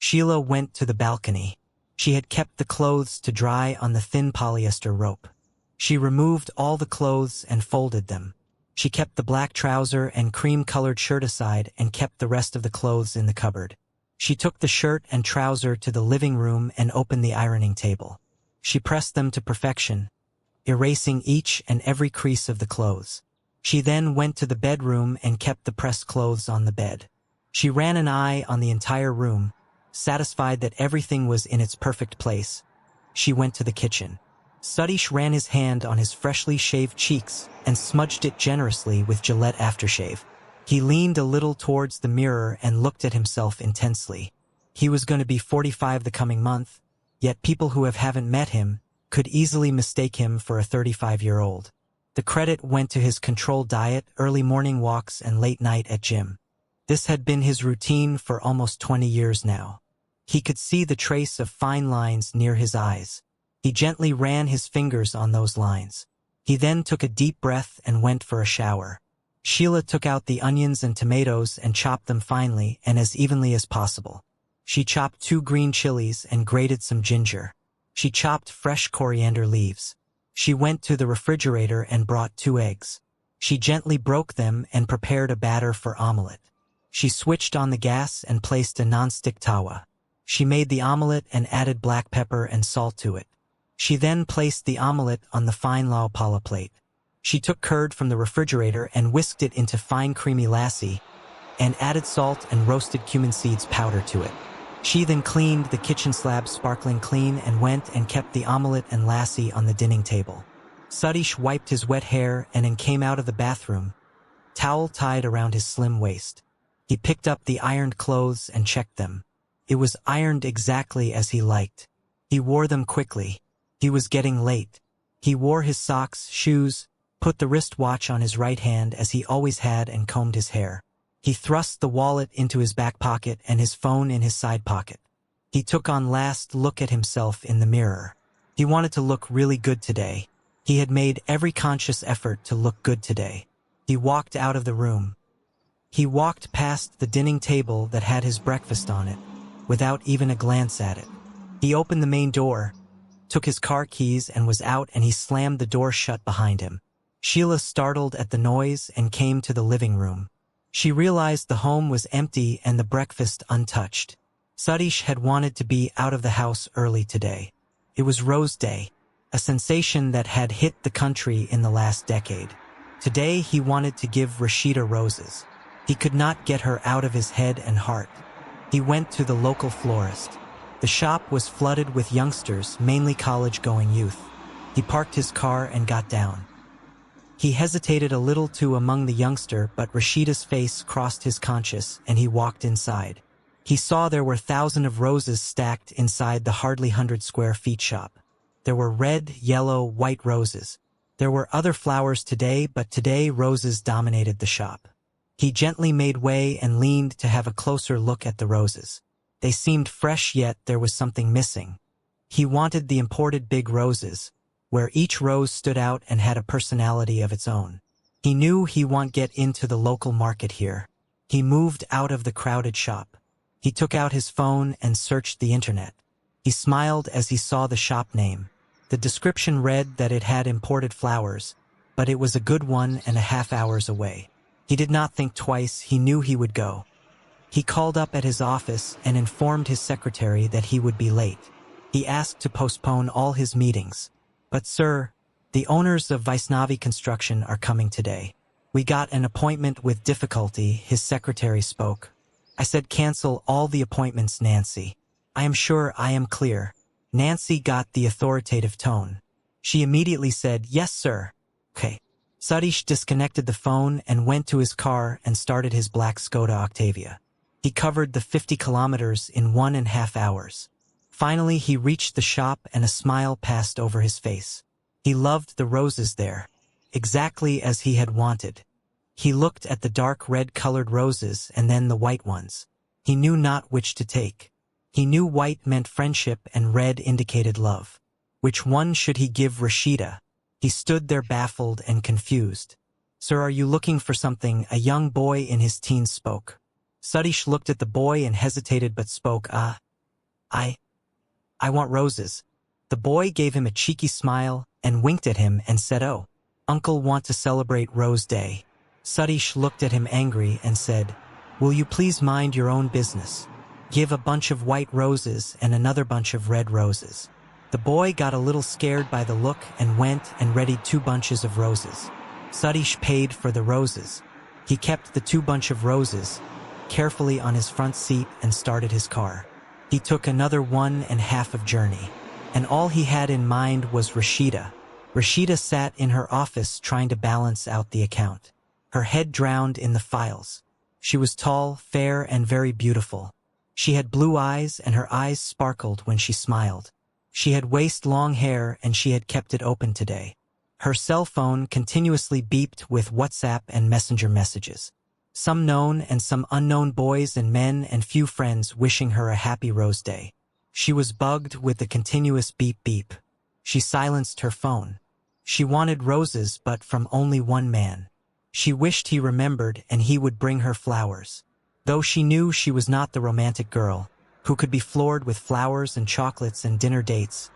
Sheila went to the balcony. She had kept the clothes to dry on the thin polyester rope. She removed all the clothes and folded them. She kept the black trouser and cream-colored shirt aside and kept the rest of the clothes in the cupboard. She took the shirt and trouser to the living room and opened the ironing table. She pressed them to perfection, erasing each and every crease of the clothes. She then went to the bedroom and kept the pressed clothes on the bed. She ran an eye on the entire room, satisfied that everything was in its perfect place. She went to the kitchen. Satish ran his hand on his freshly shaved cheeks and smudged it generously with Gillette aftershave. He leaned a little towards the mirror and looked at himself intensely. He was going to be 45 the coming month, yet people who haven't met him could easily mistake him for a 35-year-old. The credit went to his controlled diet, early morning walks, and late night at gym. This had been his routine for almost 20 years now. He could see the trace of fine lines near his eyes. He gently ran his fingers on those lines. He then took a deep breath and went for a shower. Sheila took out the onions and tomatoes and chopped them finely and as evenly as possible. She chopped 2 green chilies and grated some ginger. She chopped fresh coriander leaves. She went to the refrigerator and brought 2 eggs. She gently broke them and prepared a batter for omelette. She switched on the gas and placed a non-stick tawa. She made the omelette and added black pepper and salt to it. She then placed the omelette on the fine lao pala plate. She took curd from the refrigerator and whisked it into fine creamy lassi, and added salt and roasted cumin seeds powder to it. She then cleaned the kitchen slab sparkling clean and went and kept the omelette and lassi on the dining table. Satish wiped his wet hair and then came out of the bathroom, towel tied around his slim waist. He picked up the ironed clothes and checked them. It was ironed exactly as he liked. He wore them quickly. He was getting late. He wore his socks, shoes, put the wristwatch on his right hand as he always had and combed his hair. He thrust the wallet into his back pocket and his phone in his side pocket. He took on last look at himself in the mirror. He wanted to look really good today. He had made every conscious effort to look good today. He walked out of the room. He walked past the dining table that had his breakfast on it, without even a glance at it. He opened the main door, took his car keys and was out, and he slammed the door shut behind him. Sheila startled at the noise and came to the living room. She realized the home was empty and the breakfast untouched. Satish had wanted to be out of the house early today. It was Rose Day, a sensation that had hit the country in the last decade. Today he wanted to give Rashida roses. He could not get her out of his head and heart. He went to the local florist. The shop was flooded with youngsters, mainly college-going youth. He parked his car and got down. He hesitated a little too among the youngster, but Rashida's face crossed his conscience and he walked inside. He saw there were thousands of roses stacked inside the hardly 100 square feet shop. There were red, yellow, white roses. There were other flowers today, but today roses dominated the shop. He gently made way and leaned to have a closer look at the roses. They seemed fresh, yet there was something missing. He wanted the imported big roses, where each rose stood out and had a personality of its own. He knew he won't get into the local market here. He moved out of the crowded shop. He took out his phone and searched the internet. He smiled as he saw the shop name. The description read that it had imported flowers, but it was a good 1.5 hours away. He did not think twice. He knew he would go. He called up at his office and informed his secretary that he would be late. He asked to postpone all his meetings. "But sir, the owners of Vaishnavi Construction are coming today. We got an appointment with difficulty," his secretary spoke. "I said cancel all the appointments, Nancy. I am sure I am clear." Nancy got the authoritative tone. She immediately said, "Yes, sir." "Okay." Satish disconnected the phone and went to his car and started his black Skoda Octavia. He covered the 50 kilometers in 1.5 hours. Finally, he reached the shop and a smile passed over his face. He loved the roses there, exactly as he had wanted. He looked at the dark red-colored roses and then the white ones. He knew not which to take. He knew white meant friendship and red indicated love. Which one should he give Rashida? He stood there baffled and confused. "Sir, are you looking for something?" a young boy in his teens spoke. Satish looked at the boy and hesitated but spoke, I want roses. The boy gave him a cheeky smile and winked at him and said, "Oh, Uncle want to celebrate Rose Day." Satish looked at him angry and said, "Will you please mind your own business? Give a bunch of white roses and another bunch of red roses." The boy got a little scared by the look and went and readied 2 bunches of roses. Satish paid for the roses. He kept the 2 bunch of roses carefully on his front seat and started his car. He took another 1.5 of journey, and all he had in mind was Rashida. Rashida sat in her office trying to balance out the account. Her head drowned in the files. She was tall, fair, and very beautiful. She had blue eyes and her eyes sparkled when she smiled. She had waist-long hair and she had kept it open today. Her cell phone continuously beeped with WhatsApp and Messenger messages. Some known and some unknown boys and men and few friends wishing her a happy Rose Day. She was bugged with the continuous beep-beep. She silenced her phone. She wanted roses but from only one man. She wished he remembered and he would bring her flowers. Though she knew she was not the romantic girl who could be floored with flowers and chocolates and dinner dates,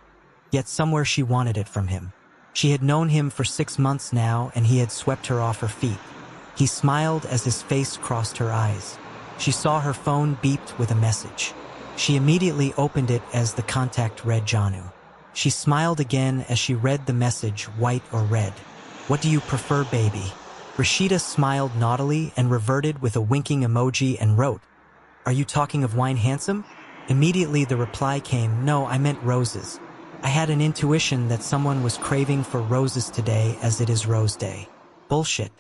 yet somewhere she wanted it from him. She had known him for 6 months now and he had swept her off her feet. He smiled as his face crossed her eyes. She saw her phone beeped with a message. She immediately opened it as the contact read Janu. She smiled again as she read the message, white or red. "What do you prefer, baby?" Rashida smiled naughtily and reverted with a winking emoji and wrote, "Are you talking of wine handsome?" Immediately the reply came, "No, I meant roses. I had an intuition that someone was craving for roses today as it is Rose Day." "Bullshit.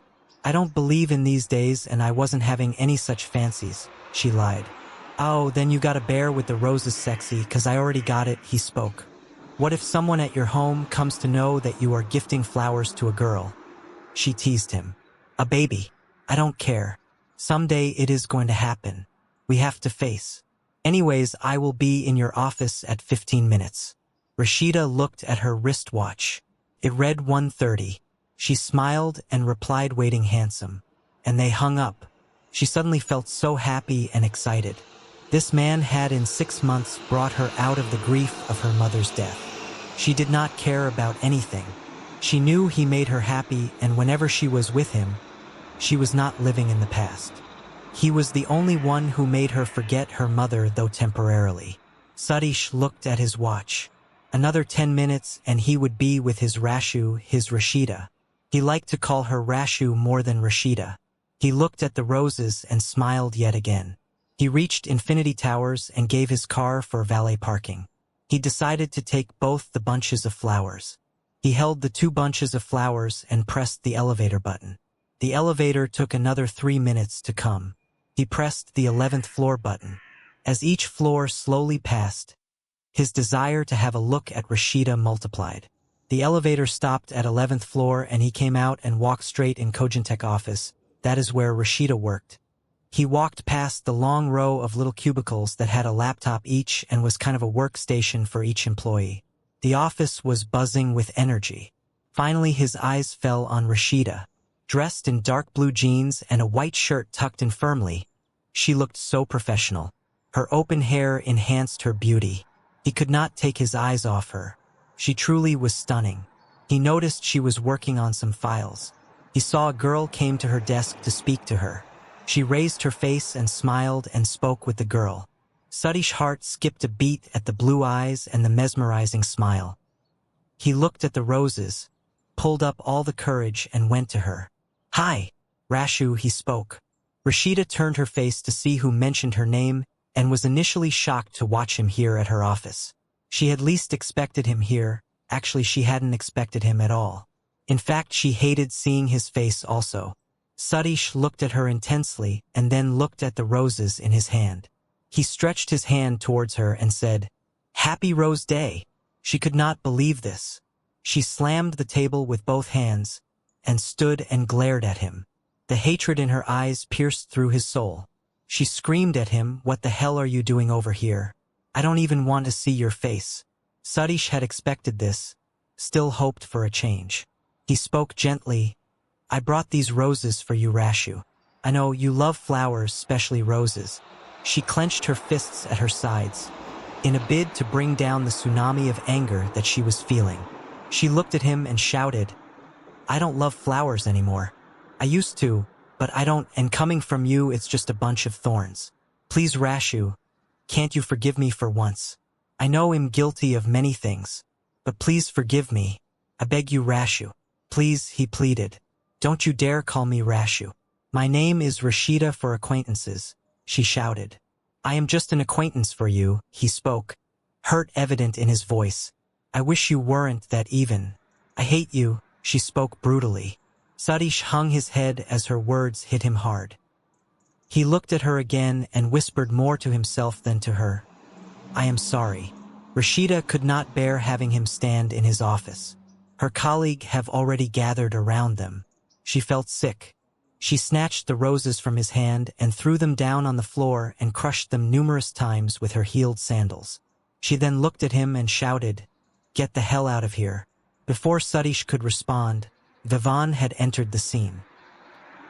I don't believe in these days and I wasn't having any such fancies," she lied. "Oh, then you gotta bear with the roses, sexy, 'cause I already got it," he spoke. "What if someone at your home comes to know that you are gifting flowers to a girl?" She teased him. "A baby. I don't care. Someday it is going to happen. We have to face. Anyways, I will be in your office at 15 minutes. Rashida looked at her wristwatch. It read 1:30. She smiled and replied, "Waiting handsome." And they hung up. She suddenly felt so happy and excited. This man had in 6 months brought her out of the grief of her mother's death. She did not care about anything. She knew he made her happy, and whenever she was with him, she was not living in the past. He was the only one who made her forget her mother, though temporarily. Satish looked at his watch. Another 10 minutes and he would be with his Rashu, his Rashida. He liked to call her Rashu more than Rashida. He looked at the roses and smiled yet again. He reached Infinity Towers and gave his car for valet parking. He decided to take both the bunches of flowers. He held the 2 bunches of flowers and pressed the elevator button. The elevator took another 3 minutes to come. He pressed the 11th floor button. As each floor slowly passed, his desire to have a look at Rashida multiplied. The elevator stopped at 11th floor and he came out and walked straight in Cogentech office. That is where Rashida worked. He walked past the long row of little cubicles that had a laptop each and was kind of a workstation for each employee. The office was buzzing with energy. Finally, his eyes fell on Rashida. Dressed in dark blue jeans and a white shirt tucked in firmly, she looked so professional. Her open hair enhanced her beauty. He could not take his eyes off her. She truly was stunning. He noticed she was working on some files. He saw a girl came to her desk to speak to her. She raised her face and smiled and spoke with the girl. Satish's heart skipped a beat at the blue eyes and the mesmerizing smile. He looked at the roses, pulled up all the courage and went to her. "Hi, Rashu," he spoke. Rashida turned her face to see who mentioned her name and was initially shocked to watch him here at her office. She had least expected him here. Actually, she hadn't expected him at all. In fact, she hated seeing his face also. Satish looked at her intensely and then looked at the roses in his hand. He stretched his hand towards her and said, "Happy Rose Day." She could not believe this. She slammed the table with both hands and stood and glared at him. The hatred in her eyes pierced through his soul. She screamed at him, "What the hell are you doing over here? I don't even want to see your face." Satish had expected this, still hoped for a change. He spoke gently, "I brought these roses for you, Rashu. I know you love flowers, especially roses." She clenched her fists at her sides. in a bid to bring down the tsunami of anger that she was feeling. She looked at him and shouted, "I don't love flowers anymore. I used to, but I don't, and coming from you it's just a bunch of thorns. Please Rashu, can't you forgive me for once? I know I'm guilty of many things, but please forgive me. I beg you Rashu. Please," he pleaded. "Don't you dare call me Rashu. My name is Rashida for acquaintances," she shouted. "I am just an acquaintance for you," he spoke, hurt evident in his voice. "I wish you weren't that even. I hate you," she spoke brutally. Satish hung his head as her words hit him hard. He looked at her again and whispered more to himself than to her. "I am sorry." Rashida could not bear having him stand in his office. Her colleague have already gathered around them. She felt sick. She snatched the roses from his hand and threw them down on the floor and crushed them numerous times with her heeled sandals. She then looked at him and shouted, "Get the hell out of here." Before Satish could respond, Vivan had entered the scene.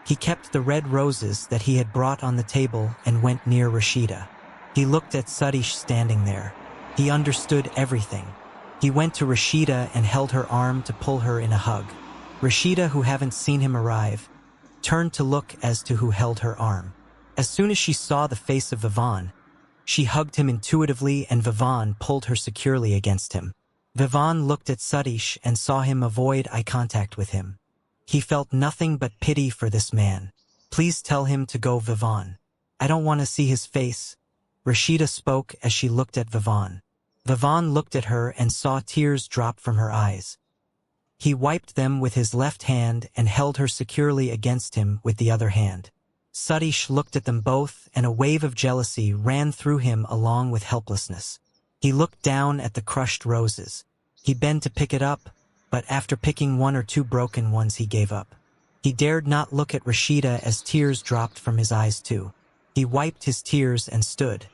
He kept the red roses that he had brought on the table and went near Rashida. He looked at Satish standing there. He understood everything. He went to Rashida and held her arm to pull her in a hug. Rashida, who hadn't seen him arrive, turned to look as to who held her arm. As soon as she saw the face of Vivan, she hugged him intuitively and Vivan pulled her securely against him. Vivan looked at Satish and saw him avoid eye contact with him. He felt nothing but pity for this man. "Please tell him to go, Vivan. I don't want to see his face," Rashida spoke as she looked at Vivan. Vivan looked at her and saw tears drop from her eyes. He wiped them with his left hand and held her securely against him with the other hand. Satish looked at them both and a wave of jealousy ran through him along with helplessness. He looked down at the crushed roses. He bent to pick it up, but after picking one or two broken ones he gave up. He dared not look at Rashida as tears dropped from his eyes too. He wiped his tears and stood.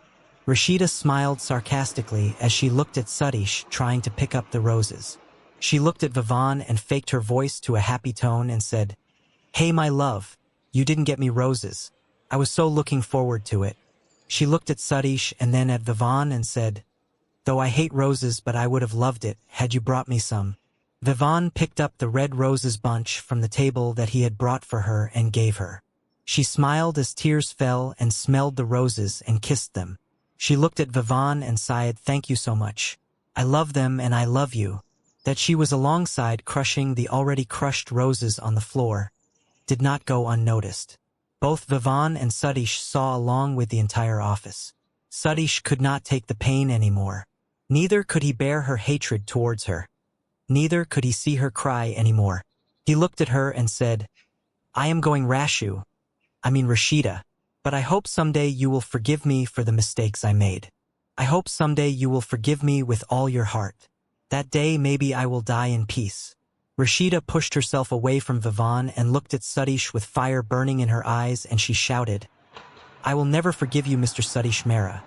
Rashida smiled sarcastically as she looked at Satish trying to pick up the roses. She looked at Vivan and faked her voice to a happy tone and said, "Hey my love, you didn't get me roses. I was so looking forward to it." She looked at Satish and then at Vivan and said, "Though I hate roses, but I would have loved it had you brought me some." Vivan picked up the red roses bunch from the table that he had brought for her and gave her. She smiled as tears fell and smelled the roses and kissed them. She looked at Vivan and sighed, "Thank you so much. I love them and I love you." That she was alongside crushing the already crushed roses on the floor did not go unnoticed. Both Vivan and Satish saw along with the entire office. Satish could not take the pain anymore. Neither could he bear her hatred towards her. Neither could he see her cry anymore. He looked at her and said, "I am going Rashida, but I hope someday you will forgive me for the mistakes I made. I hope someday you will forgive me with all your heart. That day maybe I will die in peace." Rashida pushed herself away from Vivan and looked at Satish with fire burning in her eyes and she shouted, "I will never forgive you, Mr. Satish Mehra,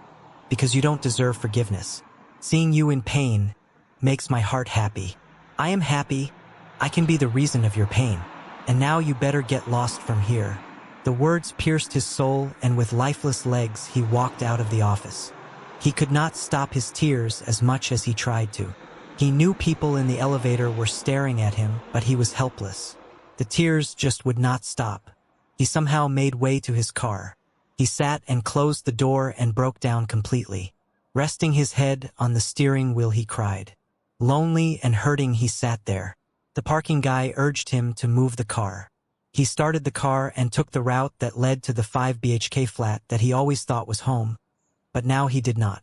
because you don't deserve forgiveness. Seeing you in pain makes my heart happy. I am happy. I can be the reason of your pain. And now you better get lost from here." The words pierced his soul and with lifeless legs he walked out of the office. He could not stop his tears as much as he tried to. He knew people in the elevator were staring at him, but he was helpless. The tears just would not stop. He somehow made way to his car. He sat and closed the door and broke down completely. Resting his head on the steering wheel he cried. Lonely and hurting he sat there. The parking guy urged him to move the car. He started the car and took the route that led to the 5 BHK flat that he always thought was home. But now he did not.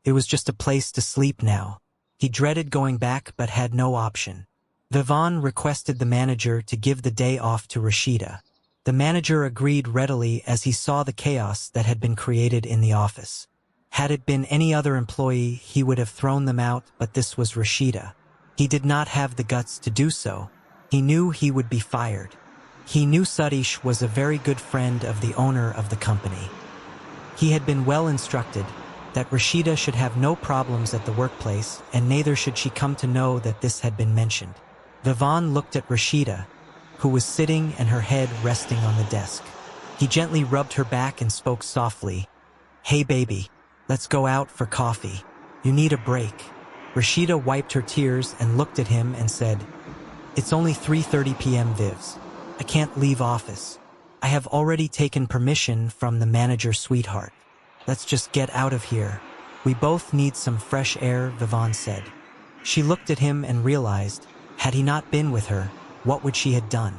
It was just a place to sleep now. He dreaded going back but had no option. Vivan requested the manager to give the day off to Rashida. The manager agreed readily as he saw the chaos that had been created in the office. Had it been any other employee, he would have thrown them out, but this was Rashida. He did not have the guts to do so. He knew he would be fired. He knew Satish was a very good friend of the owner of the company. He had been well instructed that Rashida should have no problems at the workplace, and neither should she come to know that this had been mentioned. Vivan looked at Rashida, who was sitting and her head resting on the desk. He gently rubbed her back and spoke softly, "Hey baby, let's go out for coffee." You need a break. Rashida wiped her tears and looked at him and said, It's only 3:30 p.m. Vivs. I can't leave office. I have already taken permission from the manager, sweetheart. Let's just get out of here. We both need some fresh air, Vivon said. She looked at him and realized, had he not been with her, what would she have done?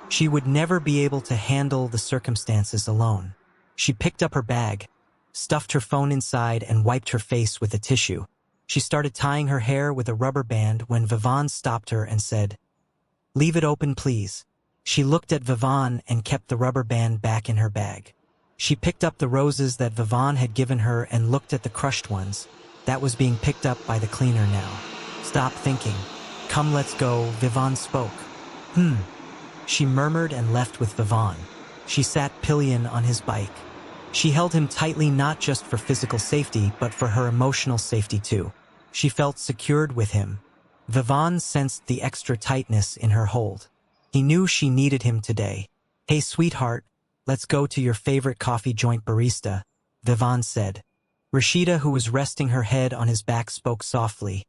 She would never be able to handle the circumstances alone. She picked up her bag, stuffed her phone inside, and wiped her face with a tissue. She started tying her hair with a rubber band when Vivon stopped her and said, Leave it open, please. She looked at Vivon and kept the rubber band back in her bag. She picked up the roses that Vivon had given her and looked at the crushed ones. That was being picked up by the cleaner now. Stop thinking. Come, let's go, Vivon spoke. She murmured and left with Vivon. She sat pillion on his bike. She held him tightly, not just for physical safety, but for her emotional safety too. She felt secured with him. Vivon sensed the extra tightness in her hold. He knew she needed him today. Hey, sweetheart, let's go to your favorite coffee joint, barista, Vivon said. Rashida, who was resting her head on his back, spoke softly.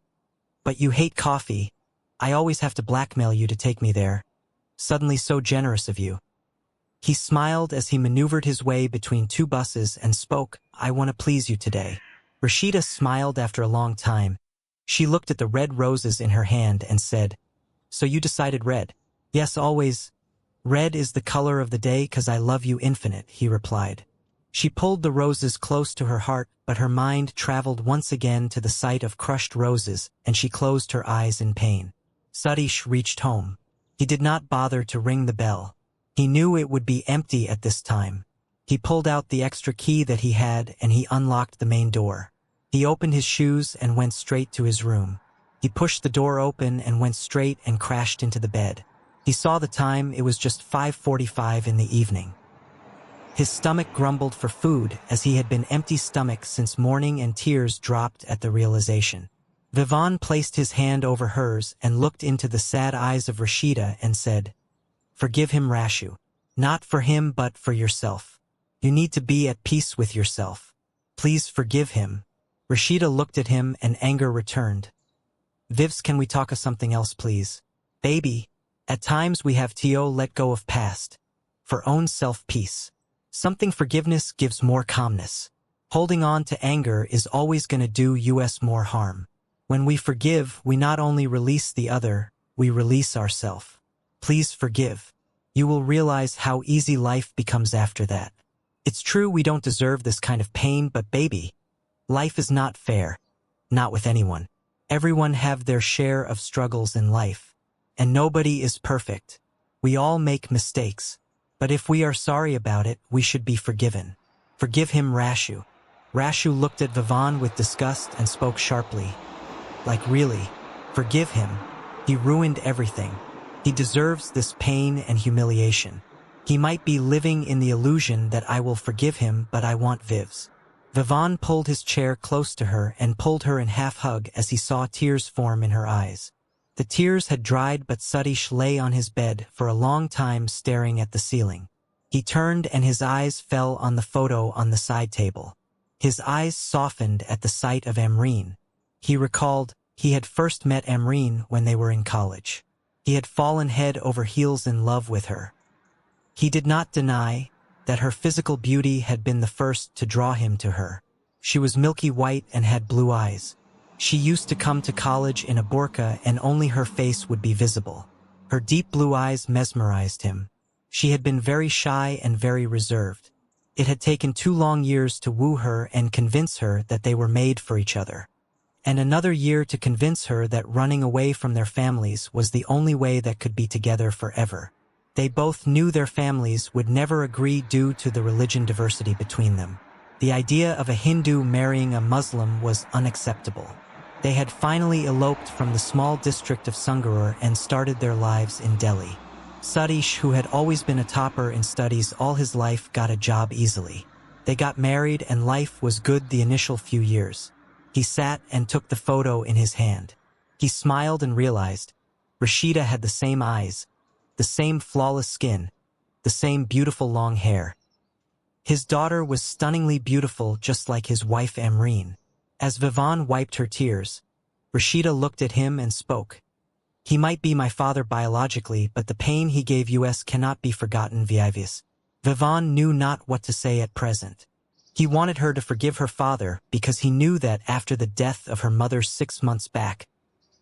But you hate coffee. I always have to blackmail you to take me there. Suddenly so generous of you. He smiled as he maneuvered his way between two buses and spoke, I want to please you today. Rashida smiled after a long time. She looked at the red roses in her hand and said, So you decided red? Yes, always. Red is the color of the day 'cause I love you infinite, he replied. She pulled the roses close to her heart, but her mind traveled once again to the sight of crushed roses, and she closed her eyes in pain. Sadish reached home. He did not bother to ring the bell. He knew it would be empty at this time. He pulled out the extra key that he had and he unlocked the main door. He opened his shoes and went straight to his room. He pushed the door open and went straight and crashed into the bed. He saw the time, it was just 5:45 in the evening. His stomach grumbled for food as he had been empty stomach since morning, and tears dropped at the realization. Vivon placed his hand over hers and looked into the sad eyes of Rashida and said, Forgive him, Rashu. Not for him but for yourself. You need to be at peace with yourself. Please forgive him. Rashida looked at him and anger returned. Vivs, can we talk of something else, please? Baby, at times we have to let go of past. For own self-peace. Something forgiveness gives more calmness. Holding on to anger is always gonna do us more harm. When we forgive, we not only release the other, we release ourselves. Please forgive. You will realize how easy life becomes after that. It's true we don't deserve this kind of pain, but baby, life is not fair. Not with anyone. Everyone have their share of struggles in life. And nobody is perfect. We all make mistakes. But if we are sorry about it, we should be forgiven. Forgive him, Rashu. Rashu looked at Vivon with disgust and spoke sharply. Like, really? Forgive him. He ruined everything. He deserves this pain and humiliation. He might be living in the illusion that I will forgive him, but I want Vivs. Vivon pulled his chair close to her and pulled her in half-hug as he saw tears form in her eyes. The tears had dried, but Sadish lay on his bed for a long time staring at the ceiling. He turned and his eyes fell on the photo on the side table. His eyes softened at the sight of Amreen. He recalled he had first met Amreen when they were in college. He had fallen head over heels in love with her. He did not deny that her physical beauty had been the first to draw him to her. She was milky white and had blue eyes. She used to come to college in a burqa and only her face would be visible. Her deep blue eyes mesmerized him. She had been very shy and very reserved. It had taken 2 long years to woo her and convince her that they were made for each other. And another year to convince her that running away from their families was the only way that could be together forever. They both knew their families would never agree due to the religion diversity between them. The idea of a Hindu marrying a Muslim was unacceptable. They had finally eloped from the small district of Sungarur and started their lives in Delhi. Sadish, who had always been a topper in studies all his life, got a job easily. They got married and life was good the initial few years. He sat and took the photo in his hand. He smiled and realized Rashida had the same eyes, the same flawless skin, the same beautiful long hair. His daughter was stunningly beautiful, just like his wife Amreen. As Vivon wiped her tears, Rashida looked at him and spoke. He might be my father biologically, but the pain he gave us cannot be forgotten, Vivis. Vivon knew not what to say at present. He wanted her to forgive her father because he knew that after the death of her mother 6 months back,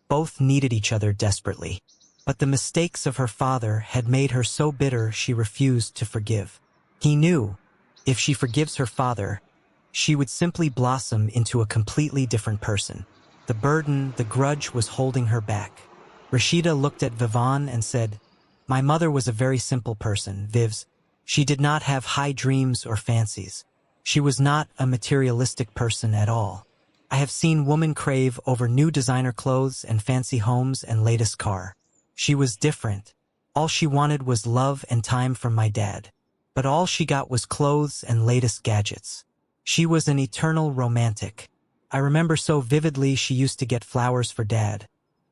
both needed each other desperately. But the mistakes of her father had made her so bitter she refused to forgive. He knew, if she forgives her father, she would simply blossom into a completely different person. The burden, the grudge was holding her back. Rashida looked at Vivon and said, My mother was a very simple person, Vivs. She did not have high dreams or fancies. She was not a materialistic person at all. I have seen women crave over new designer clothes and fancy homes and latest car. She was different. All she wanted was love and time from my dad. But all she got was clothes and latest gadgets. She was an eternal romantic. I remember so vividly she used to get flowers for Dad,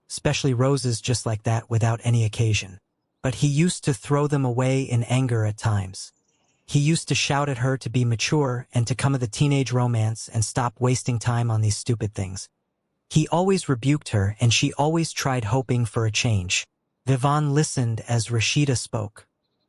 especially roses just like that without any occasion. But he used to throw them away in anger at times. He used to shout at her to be mature and to come of the teenage romance and stop wasting time on these stupid things. He always rebuked her and she always tried, hoping for a change. Vivon listened as Rashida spoke.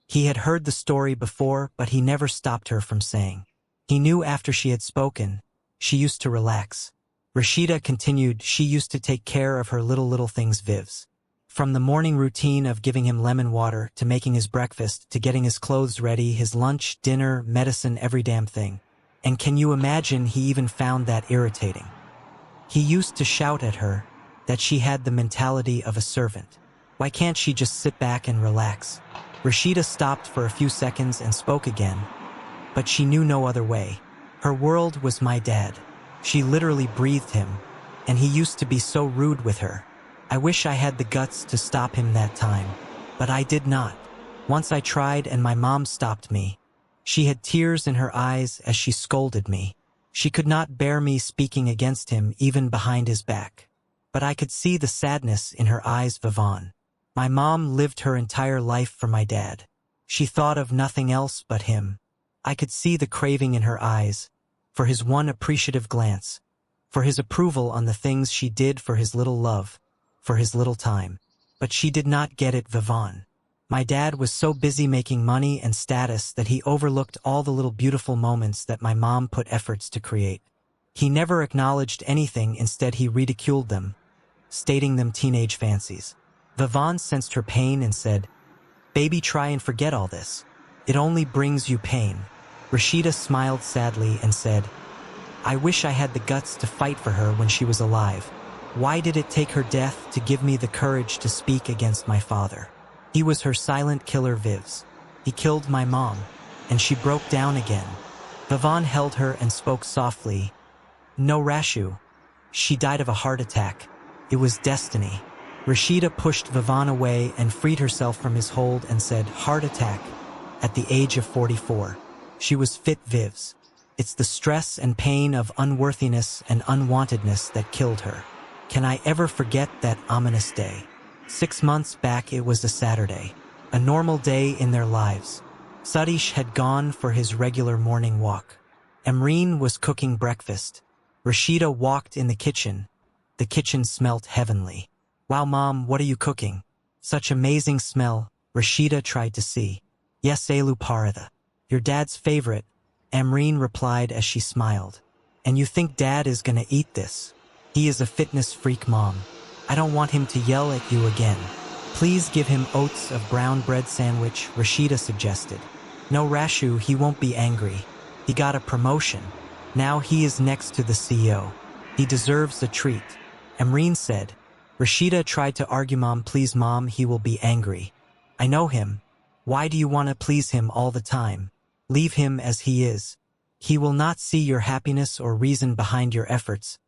He had heard the story before, but he never stopped her from saying. He knew after she had spoken, she used to relax. Rashida continued, she used to take care of her little things, Vivs. From the morning routine of giving him lemon water, to making his breakfast, to getting his clothes ready, his lunch, dinner, medicine, every damn thing. And can you imagine, he even found that irritating. He used to shout at her that she had the mentality of a servant. Why can't she just sit back and relax? Rashida stopped for a few seconds and spoke again, but she knew no other way. Her world was my dad. She literally breathed him, and he used to be so rude with her. I wish I had the guts to stop him that time, but I did not. Once I tried and my mom stopped me. She had tears in her eyes as she scolded me. She could not bear me speaking against him even behind his back. But I could see the sadness in her eyes, Vivon. My mom lived her entire life for my dad. She thought of nothing else but him. I could see the craving in her eyes, for his one appreciative glance, for his approval on the things she did for his little love, for his little time. But she did not get it, Vivon. My dad was so busy making money and status that he overlooked all the little beautiful moments that my mom put efforts to create. He never acknowledged anything, instead he ridiculed them, stating them teenage fancies. Vivon sensed her pain and said, Baby, try and forget all this. It only brings you pain. Rashida smiled sadly and said, I wish I had the guts to fight for her when she was alive. Why did it take her death to give me the courage to speak against my father? He was her silent killer, Vivs. He killed my mom, and she broke down again. Vivon held her and spoke softly. No, Rashu. She died of a heart attack. It was destiny. Rashida pushed Vivon away and freed herself from his hold and said, Heart attack. At the age of 44. She was fit, Vivs. It's the stress and pain of unworthiness and unwantedness that killed her. Can I ever forget that ominous day? 6 months back, it was a Saturday. A normal day in their lives. Sadish had gone for his regular morning walk. Emreen was cooking breakfast. Rashida walked in the kitchen. The kitchen smelt heavenly. Wow, Mom, what are you cooking? Such amazing smell. Rashida tried to see. Yes, Elu Paratha. Your dad's favorite, Emreen replied as she smiled. And you think Dad is gonna eat this? He is a fitness freak, Mom. I don't want him to yell at you again. Please give him oats of brown bread sandwich, Rashida suggested. No, Rashu, he won't be angry. He got a promotion. Now he is next to the CEO. He deserves a treat. Emreen said. Rashida tried to argue, Mom, please, Mom, he will be angry. I know him. Why do you want to please him all the time? Leave him as he is. He will not see your happiness or reason behind your efforts.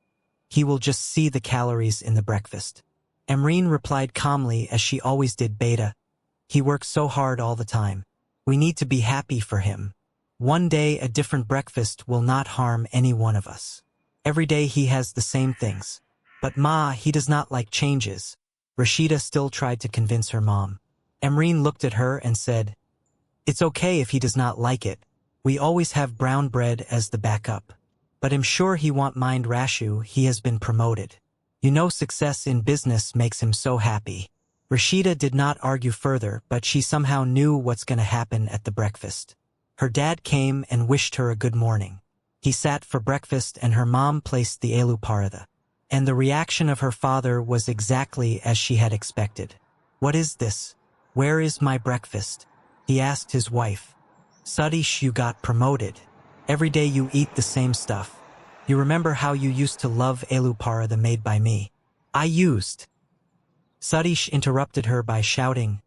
He will just see the calories in the breakfast. Emreen replied calmly as she always did, Beta. He works so hard all the time. We need to be happy for him. One day a different breakfast will not harm any one of us. Every day he has the same things. But Ma, he does not like changes. Rashida still tried to convince her mom. Emreen looked at her and said, It's okay if he does not like it. We always have brown bread as the backup. But I'm sure he won't mind Rashu, he has been promoted. You know, success in business makes him so happy. Rashida did not argue further, but she somehow knew what's going to happen at the breakfast. Her dad came and wished her a good morning. He sat for breakfast and her mom placed the elu paratha. And the reaction of her father was exactly as she had expected. What is this? Where is my breakfast? He asked his wife. Sadish, you got promoted. Every day you eat the same stuff. You remember how you used to love elu paratha made by me? I used. Sadish interrupted her by shouting,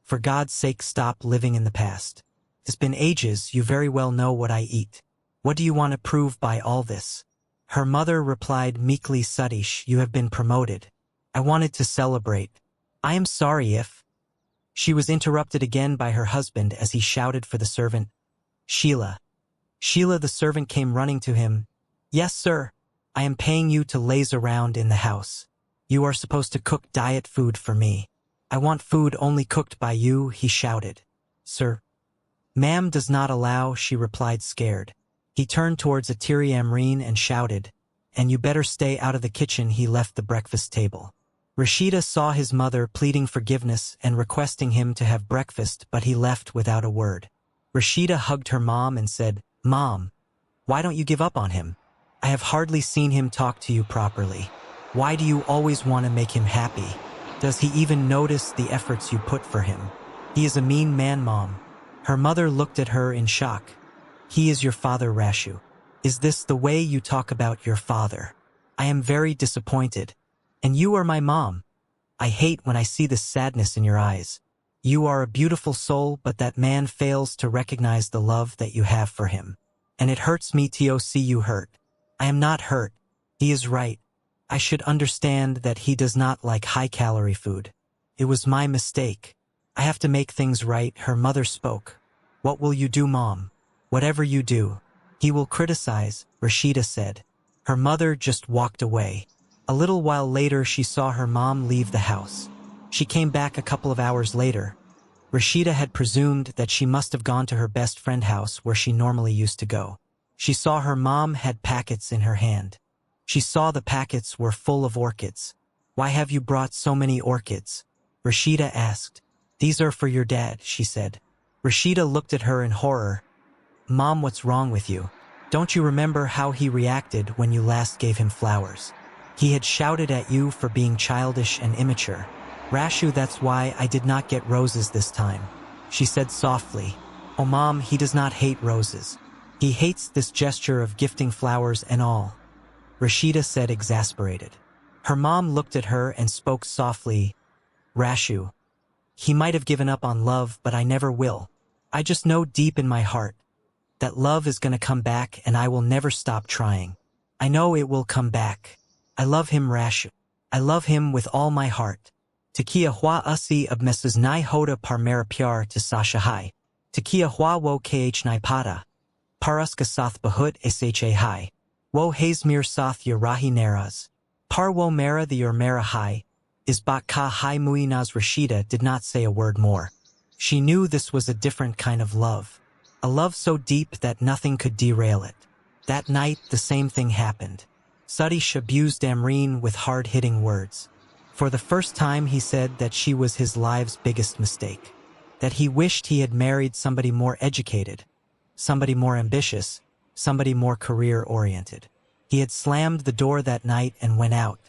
for God's sake, stop living in the past. It's been ages, you very well know what I eat. What do you want to prove by all this? Her mother replied meekly, Sadish, you have been promoted. I wanted to celebrate. I am sorry if... She was interrupted again by her husband as he shouted for the servant. Sheila. Sheila, the servant, came running to him. Yes, sir. I am paying you to laze around in the house. You are supposed to cook diet food for me. I want food only cooked by you, he shouted. Sir. Ma'am does not allow, she replied, scared. He turned towards Atiri Amreen and shouted, and you better stay out of the kitchen. He left the breakfast table. Rashida saw his mother pleading forgiveness and requesting him to have breakfast, but he left without a word. Rashida hugged her mom and said, Mom, why don't you give up on him? I have hardly seen him talk to you properly. Why do you always want to make him happy? Does he even notice the efforts you put for him? He is a mean man, Mom. Her mother looked at her in shock. He is your father, Rashu. Is this the way you talk about your father? I am very disappointed. And you are my mom. I hate when I see this sadness in your eyes. You are a beautiful soul, but that man fails to recognize the love that you have for him. And it hurts me to see you hurt. I am not hurt. He is right. I should understand that he does not like high-calorie food. It was my mistake. I have to make things right, her mother spoke. What will you do, Mom? Whatever you do. He will criticize, Rashida said. Her mother just walked away. A little while later, she saw her mom leave the house. She came back a couple of hours later. Rashida had presumed that she must have gone to her best friend's house where she normally used to go. She saw her mom had packets in her hand. She saw the packets were full of orchids. Why have you brought so many orchids? Rashida asked. These are for your dad, she said. Rashida looked at her in horror. Mom, what's wrong with you? Don't you remember how he reacted when you last gave him flowers? He had shouted at you for being childish and immature. Rashu, that's why I did not get roses this time, she said softly. Oh, Mom, he does not hate roses. He hates this gesture of gifting flowers and all, Rashida said, exasperated. Her mom looked at her and spoke softly. Rashu, he might have given up on love, but I never will. I just know deep in my heart that love is going to come back and I will never stop trying. I know it will come back. I love him, Rashu. I love him with all my heart. Takia hua usi ab Mrs. Nai hoda parmera pyar to Sasha hai. Takia hua wo kh nai pada. Paruska sath bahut sha hai. Wo hazmir sath yarahi naraz. Par wo mera the mera hai. Is bak ka hai muinaz. Rashida did not say a word more. She knew this was a different kind of love. A love so deep that nothing could derail it. That night, the same thing happened. Sadish abused Amreen with hard-hitting words. For the first time, he said that she was his life's biggest mistake. That he wished he had married somebody more educated, somebody more ambitious, somebody more career-oriented. He had slammed the door that night and went out.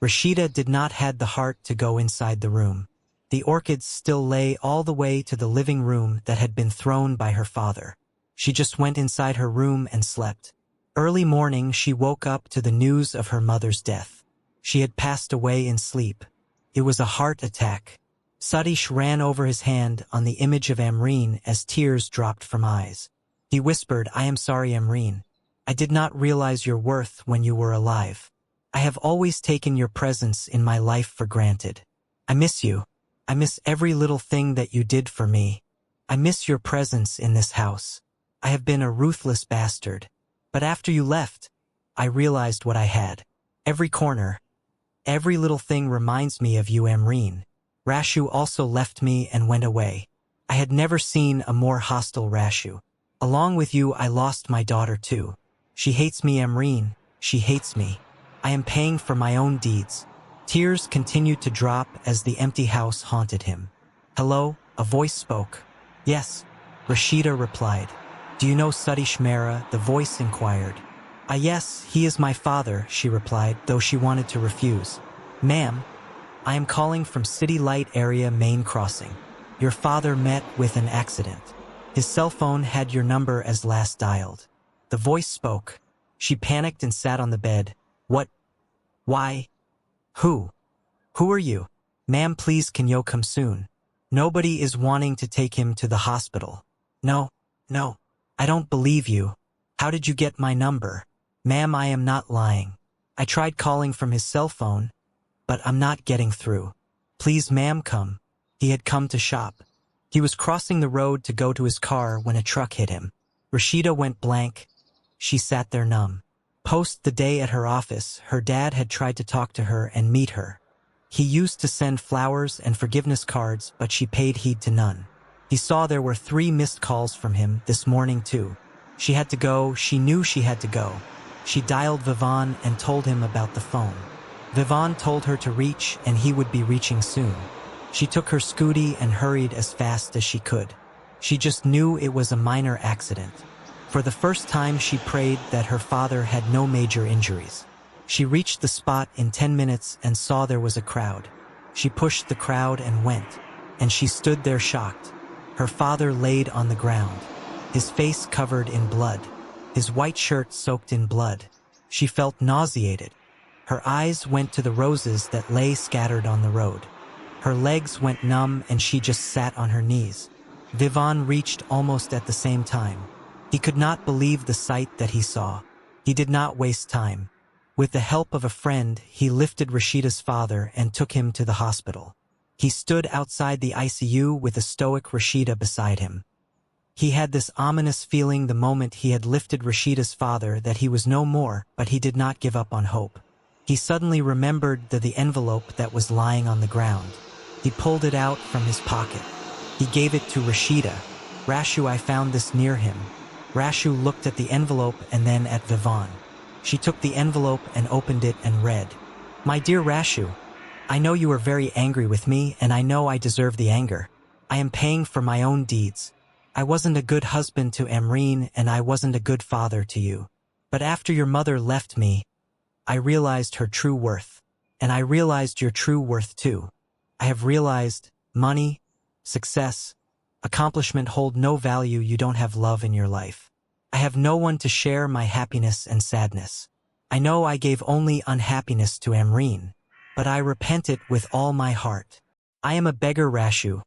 Rashida did not have the heart to go inside the room. The orchids still lay all the way to the living room that had been thrown by her father. She just went inside her room and slept. Early morning, she woke up to the news of her mother's death. She had passed away in sleep. It was a heart attack. Sadish ran over his hand on the image of Amreen as tears dropped from eyes. He whispered, I am sorry, Amreen. I did not realize your worth when you were alive. I have always taken your presence in my life for granted. I miss you. I miss every little thing that you did for me. I miss your presence in this house. I have been a ruthless bastard. But after you left, I realized what I had. Every corner, every little thing reminds me of you, Amreen. Rashu also left me and went away. I had never seen a more hostile Rashu. Along with you, I lost my daughter too. She hates me, Amreen. She hates me. I am paying for my own deeds. Tears continued to drop as the empty house haunted him. Hello, a voice spoke. Yes, Rashida replied. Do you know Sadish Mehra? The voice inquired. Ah yes, he is my father, she replied, though she wanted to refuse. Ma'am, I am calling from City Light Area Main Crossing. Your father met with an accident. His cell phone had your number as last dialed. The voice spoke. She panicked and sat on the bed. What? Why? Who? Who are you? Ma'am, please can you come soon? Nobody is wanting to take him to the hospital. No, I don't believe you. How did you get my number? Ma'am, I am not lying. I tried calling from his cell phone, but I'm not getting through. Please, ma'am, come. He had come to shop. He was crossing the road to go to his car when a truck hit him. Rashida went blank. She sat there numb. Post the day at her office, her dad had tried to talk to her and meet her. He used to send flowers and forgiveness cards, but she paid heed to none. He saw there were 3 missed calls from him this morning too. She had to go, she knew she had to go. She dialed Vivaan and told him about the phone. Vivaan told her to reach and he would be reaching soon. She took her scooty and hurried as fast as she could. She just knew it was a minor accident. For the first time she prayed that her father had no major injuries. She reached the spot in 10 minutes and saw there was a crowd. She pushed the crowd and went, and she stood there shocked. Her father laid on the ground, his face covered in blood, his white shirt soaked in blood. She felt nauseated. Her eyes went to the roses that lay scattered on the road. Her legs went numb and she just sat on her knees. Vivaan reached almost at the same time. He could not believe the sight that he saw. He did not waste time. With the help of a friend, he lifted Rashida's father and took him to the hospital. He stood outside the ICU with a stoic Rashida beside him. He had this ominous feeling the moment he had lifted Rashida's father that he was no more, but he did not give up on hope. He suddenly remembered the envelope that was lying on the ground. He pulled it out from his pocket. He gave it to Rashida. Rashu, I found this near him. Rashu looked at the envelope and then at Vivaan. She took the envelope and opened it and read, My dear Rashu, I know you are very angry with me and I know I deserve the anger. I am paying for my own deeds. I wasn't a good husband to Amreen and I wasn't a good father to you. But after your mother left me, I realized her true worth. And I realized your true worth too. I have realized money, success, accomplishment hold no value you don't have love in your life. I have no one to share my happiness and sadness. I know I gave only unhappiness to Amreen, but I repent it with all my heart. I am a beggar, Rashu.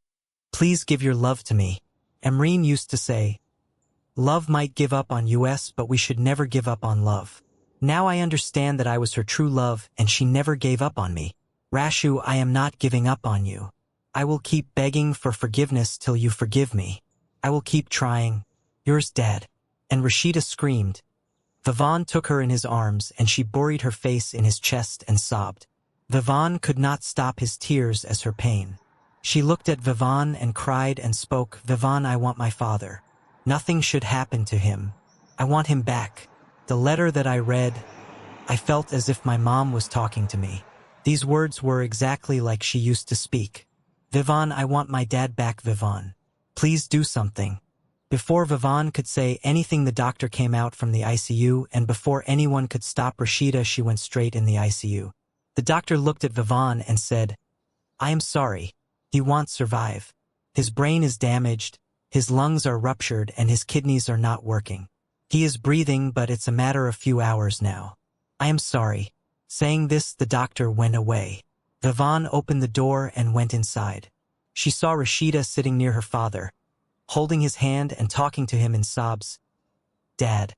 Please give your love to me. Amreen used to say, love might give up on us, but we should never give up on love. Now I understand that I was her true love and she never gave up on me. Rashu, I am not giving up on you. I will keep begging for forgiveness till you forgive me. I will keep trying. Yours, Dad. And Rashida screamed. Vivaan took her in his arms and she buried her face in his chest and sobbed. Vivaan could not stop his tears as her pain. She looked at Vivaan and cried and spoke, Vivaan, I want my father. Nothing should happen to him. I want him back. The letter that I read, I felt as if my mom was talking to me. These words were exactly like she used to speak. Vivaan, I want my dad back, Vivaan. Please do something. Before Vivaan could say anything, the doctor came out from the ICU, and before anyone could stop Rashida, she went straight in the ICU. The doctor looked at Vivaan and said, I am sorry. He won't survive. His brain is damaged, his lungs are ruptured, and his kidneys are not working. He is breathing, but it's a matter of few hours now. I am sorry. Saying this, the doctor went away. Vivaan opened the door and went inside. She saw Rashida sitting near her father, holding his hand and talking to him in sobs. Dad.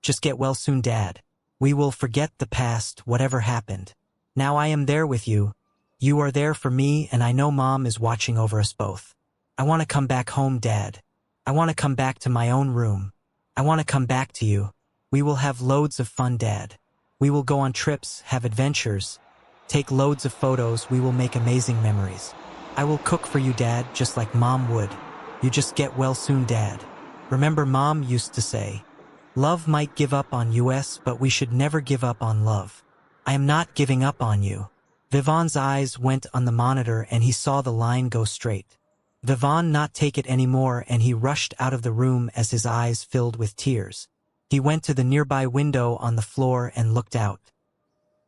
Just get well soon, Dad. We will forget the past, whatever happened. Now I am there with you. You are there for me, and I know Mom is watching over us both. I want to come back home, Dad. I want to come back to my own room. I want to come back to you. We will have loads of fun, Dad. We will go on trips, have adventures, take loads of photos. We will make amazing memories. I will cook for you, Dad, just like Mom would. You just get well soon, Dad. Remember, Mom used to say, Love might give up on us, but we should never give up on love. I am not giving up on you. Vivon's eyes went on the monitor and he saw the line go straight. Vivon not take it anymore and he rushed out of the room as his eyes filled with tears. He went to the nearby window on the floor and looked out.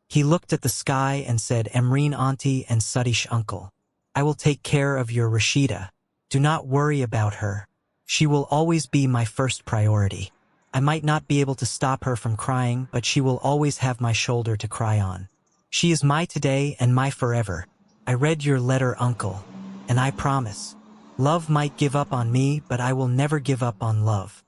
He looked at the sky and said, Emreen auntie and Sadish uncle, I will take care of your Rashida. Do not worry about her. She will always be my first priority. I might not be able to stop her from crying, but she will always have my shoulder to cry on. She is my today and my forever. I read your letter, uncle, and I promise. Love might give up on me, but I will never give up on love.